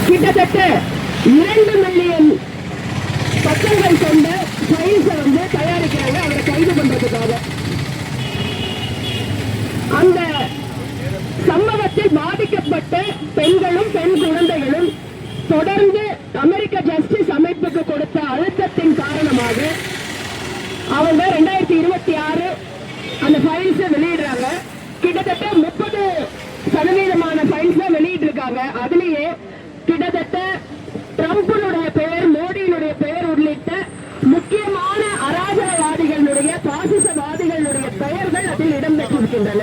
கிட்டத்தட்ட 2 மில்லியன் பக்கங்கள் கொண்ட ஃபைல்ஸை தயாரிக்கிறாங்க அவரை கைது பண்றதுக்காக. அந்த சம்பவத்தில் பாதிக்கப்பட்ட பெண்களும் பெண் குழந்தைகளும் தொடர்ந்து அமெரிக்க ஜஸ்டிஸ் அமைப்புக்கு கொடுத்த அழுத்தத்தின் காரணமாக அவங்க 2026 அந்த ஃபைல்ஸ் வெளியிடுறாங்க. கிட்டத்தட்ட 30% ஃபைல்ஸ் வெளியிட்டு இருக்காங்க. அதுலயே கிட்டத்தட்ட ட்ரம்பினுடைய பெயர், மோடியினுடைய பெயர் உள்ளிட்ட முக்கியமான அராஜகவாதிகளுடைய பாசிசவாதிகளுடைய பெயர்கள் அதில் இடம்பெற்றிருக்கின்றன.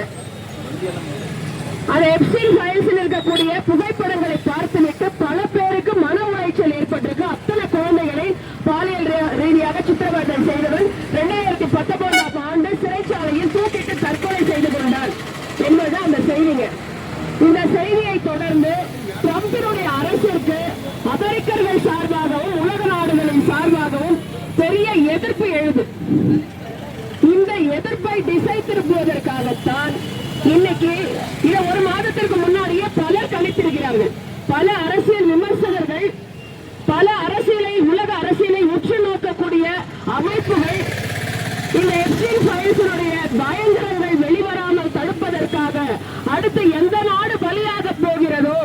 அந்த எப்ஸ்டீன் ஃபைல்ஸில் இருக்கக்கூடிய புகைப்படங்களை பார்த்துவிட்டு பல பேருக்கு மன உளைச்சல் ஏற்பட்டிருக்கு. அத்தனை குழந்தைகளை பாலியல் ரீதியாக சித்திரவதை செய்தவன் 2019 ஆண்டு சிறைச்சாலையில் தூக்கிட்டு தற்கொலை செய்து கொண்டார் என்பது அந்த செய்திங்க. இந்த செய்தியை தொடர்ந்து ட்ரம்பினுடைய அரசிற்கு அமெரிக்கர்கள் சார்பாகவும் உலக நாடுகளின் சார்பாகவும் பெரிய எதிர்ப்பு எழுது. இந்த எதிர்ப்பை திசை திருப்புவதற்காகத்தான் இன்னைக்கு இதை 1 மாதத்திற்கு முன்னாடியே பலர் கணித்திருக்கிறார்கள். பல அரசியல் விமர்சகர்கள், பல அரசியலை, உலக அரசியலை உற்று நோக்கக்கூடிய அமைப்புகள் இந்த எப்ஸ்டீன் ஃபைல்ஸினுடைய பயங்கரங்கள் வெளிவராமல் தடுப்பதற்காக அடுத்து எந்த நாடு பலியாக போகிறதோ,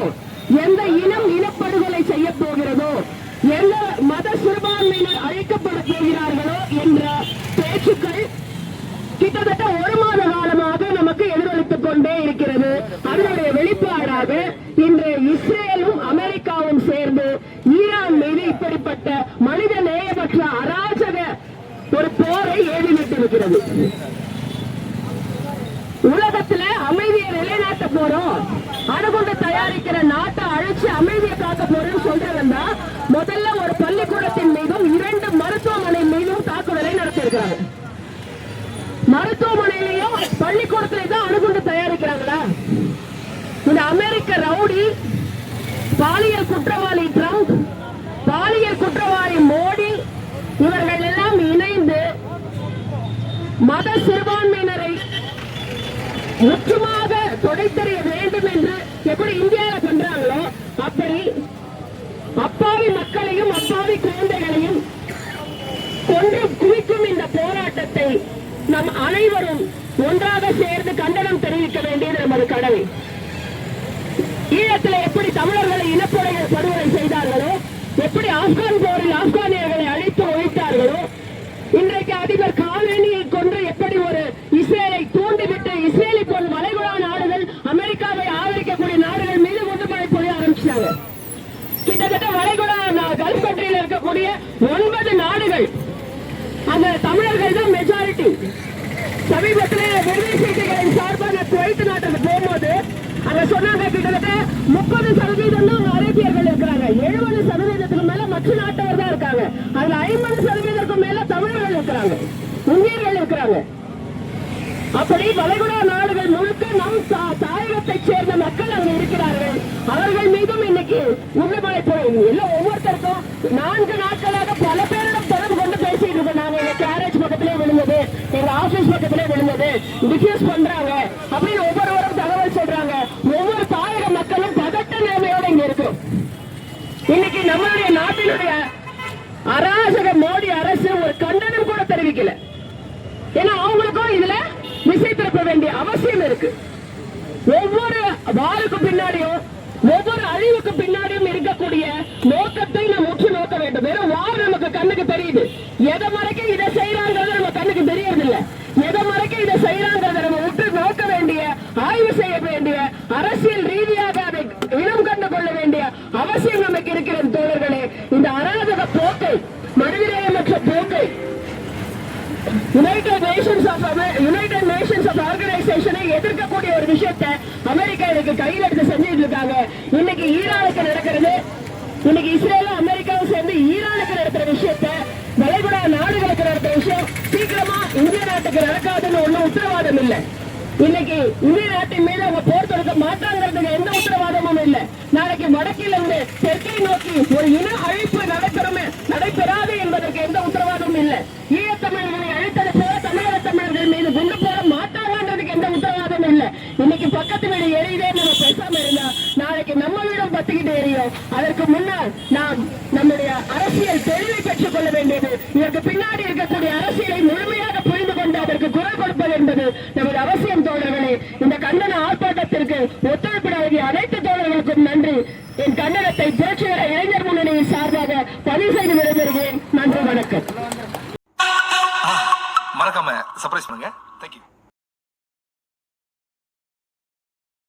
எந்த இனம் இனப்படுகொலை செய்ய போகிறதோ, எந்த மத சிறுபான்மையினர் அழைக்கப்பட போகிறார்களோ என்ற பேச்சுக்கள் கிட்டத்தட்ட 1 மாத காலமாக நமக்கு எதிரொலித்துக் கொண்டே இருக்கிறது. அதனுடைய வெளிப்பாடாக இன்று இஸ்ரேலும் அமெரிக்காவும் சேர்ந்து ஈரான் மீது இப்படிப்பட்ட மனித நேயமற்ற அராஜக ஒரு போரை ஏவிவிட்டிருக்கிறது. உலகத்துல அமைதியை நிலைநாட்ட போறோம், அணுகுண்டு தயாரிக்கிற நாட்டை அழிச்சு அமைதியை காக்க போறோம்னு சொல்றவங்க முதல்ல ஒரு பள்ளிக்கூடத்தின் மீதும் 2 மருத்துவமனை மீதும் தாக்குதலை நடத்தியிருக்கிறாங்க. மருத்துவமனையிலையும் பள்ளிக்கூடத்திலேயும் தான் அணுகுண்டு தயாரிக்கிறாங்களா? இந்த அமெரிக்க ரவுடி, பாலியல் குற்றவாளி ட்ரம்ப், பாலியல் குற்றவாளி மோடி, இவர்கள் எல்லாம் இணைந்து மத சிறுபான்மையினரை முற்றுமாக தொடைத்தெறிய வேண்டும் என்று எப்படி இந்தியாவில் பண்றாங்களோ அப்படி அப்பாவி மக்களையும் அப்பாவி குழந்தைகளையும் கொன்று குவிக்கும் இந்த போராட்டத்தை நம் அனைவரும் ஒன்றாக சேர்ந்து கண்டனம் தெரிவிக்க வேண்டியது நமது கடமை. ஈழத்தில் எப்படி தமிழர்களை இனப்படுகொலை செய்தார்களோ, எப்படி ஆப்கான் போரில் ஆப்கானியர்களை அழித்து ஒழித்தார்களோ, இன்றைக்கு அதிபர் காமேனியை கொன்று எப்படி ஒரு இஸ்ரேலை தூண்டிவிட்டு இஸ்ரேலை போல் வளைகுடா நாடுகள், அமெரிக்காவை ஆதரிக்கக்கூடிய நாடுகள் மீது குண்டுமழை பொழிய ஆரம்பிச்சாங்க. கிட்டத்தட்ட வளைகுடா கல்ஃப் கண்ட்ரியில் இருக்கக்கூடிய 9 நாடுகள் அந்த தமிழர்கள் தான் மெஜாரிட்டி. சமீபத்தில் விடுதலை செய்திகளின் சார்பாக குவைத் நாட்டுக்கு போகும்போது அங்க சொன்னாங்க கிட்டத்தட்ட 30% தான் அரேபியர்கள் இருக்கிறாங்க, 70% மேல மற்ற நாட்டவர் தான் இருக்காங்க, அதுல 50% மேல தமிழர்கள் இருக்கிறாங்க, இந்தியர்கள் இருக்கிறாங்க. அப்படி வளைகுடா நாடுகள் முழுக்க நம் தாயகத்தை சேர்ந்த மக்கள் அங்க இருக்கிறார்கள். அவர்கள் மீதும் இன்னைக்கு குண்டுமழை பொழிவு. எல்லாம் ஒவ்வொருத்தருக்கும் 4 நாட்களாக பல பேரிடம் தொடர்பு கொண்டு பேசிட்டு இருக்கோம். நாங்க எங்க கேரேஜ் பக்கத்திலே விழுந்தது, எங்க ஆபீஸ் பக்கத்திலே விழுந்தது, டிஃப்யூஸ் பண்றாங்க அப்படின்னு ஒவ்வொருவரும் தகவல் சொல்றாங்க. ஒவ்வொரு தாயக மக்களும் பதட்ட நிலைமையோட இங்க இருக்கிறோம். இன்னைக்கு நம்மளுடைய நாட்டினுடைய அராஜக மோடி அரசு ஒரு கண்டனம் கூட தெரிவிக்கல. ஏன்னா அவங்களுக்கும் இதுல திசை திருப்ப வேண்டிய அவசியம் இருக்கு. ஒவ்வொரு வாருக்கு பின்னாடியும் ஒவ்வொரு அழிவுக்கு பின்னாடியும் இருக்கக்கூடிய நோக்கத்தை நாம் உற்று நோக்க வேண்டும். வெறும் வார் நமக்கு கண்ணுக்கு தெரியுது, எதை மறைக்க இதை செய்யறாங்கிறது நம்ம கண்ணுக்கு தெரியறதில்லை. எதை மறைக்க இதை செய்யறாங்கிறத நம்ம உற்று நோக்க வேண்டிய, ஆய்வு செய்ய வேண்டிய, அரசியல் ரீதியாக அதை இனம் கண்டு கொள்ள வேண்டிய அவசியம் நமக்கு இருக்கிறது. தோழர்களே, இந்த அராஜக போக்கை, மனிதநேயமற்ற போக்கை யுனைடெட் நேஷன்ஸ் ஆஃப் ஆர்கனைசேஷனை எதிர்க்கக்கூடிய ஒரு விஷயத்தை அமெரிக்கா இன்னைக்கு கையில் எடுத்து செஞ்சுட்டு இருக்காங்க. இன்னைக்கு ஈரானுக்கு நடக்கிறது, இன்னைக்கு இஸ்ரேலும் அமெரிக்காவும் சேர்ந்து ஈரானுக்கு நடக்கிற விஷயத்தை, வளைகுடா நாடுகளுக்கு நடக்கிற விஷயம் சீக்கிரமா இந்திய நாட்டுக்கு நடக்காதுன்னு ஒன்னும் உத்தரவாதம் இல்லை. இன்னைக்கு இந்திய நாட்டின் மீது அவங்க போர் தொடுக்க மாட்டாங்கிறதுக்கு எந்த உத்தரவாதமும் இல்லை. நாளைக்கு வடக்கில் இருந்து தெற்கை நோக்கி ஒரு இன அழிப்பு நடைபெறாது என்பதற்கு எந்த உத்தரவாதமும் இல்லை. ஈழத்தமிழர்களை அழித்தது போல தமிழக தமிழர்கள் மீது குண்டு போட மாட்டாங்கன்றதுக்கு எந்த உத்தரவாதமும் இல்லை. இன்னைக்கு பக்கத்து வீடு எரியுதே நம்ம பேசாம இருந்தா நாளைக்கு நம்ம வீடும் பத்திக்கிட்டு எரியும். அதற்கு முன்னால் நாம் நம்முடைய அரசியல் தெளிவை பெற்றுக் கொள்ள வேண்டியது, இதற்கு பின்னாடி இருக்கக்கூடிய அரசியலை முழுமையாக புரிந்து கொண்டு அதற்கு குரல் கொடுப்பது என்பது நமது அவசியம். தோழர்களே, இந்த கண்டன ஆர்ப்பாட்டத்திற்கு ஒத்துழைப்பு நல்கிய அனைத்து தோழர்களுக்கும் நன்றி. என் கண்டனத்தை புரட்சிகர இளைஞர் முன்னணியின் சார்பாக பதிவு செய்து விடைபெறுகிறேன். நன்றி, வணக்கம். மறக்காம சர்ப்ரைஸ் பண்ணுங்க. தேங்க்யூ.